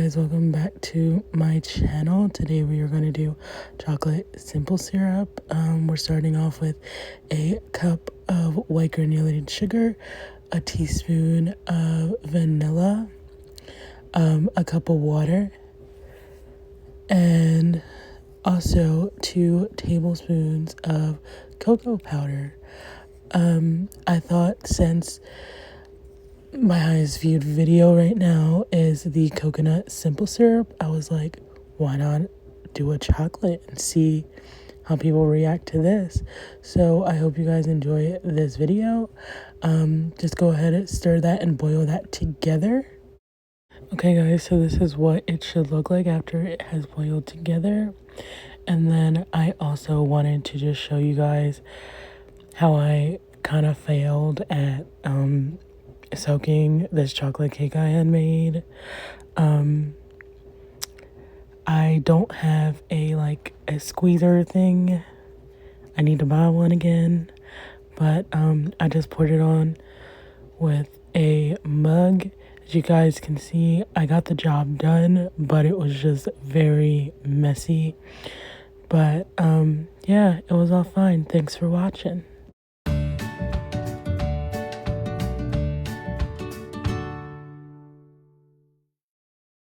guys, welcome back to my channel. Today we are going to do chocolate simple syrup. We're starting off with a cup of white granulated sugar, a teaspoon of vanilla, a cup of water, and also 2 tablespoons of cocoa powder. I thought since my highest viewed video right now is the coconut simple syrup, I was like, why not do a chocolate and see how people react to this? So I hope you guys enjoy this video. Just go ahead and stir that and boil that together. Okay guys, so this is what it should look like after it has boiled together. And then I also wanted to just show you guys how I kind of failed at soaking this chocolate cake I had made. I don't have a squeezer thing. I need to buy one again, but I just poured it on with a mug. As you guys can see, I got the job done, but it was just very messy. But yeah, it was all fine. Thanks for watching.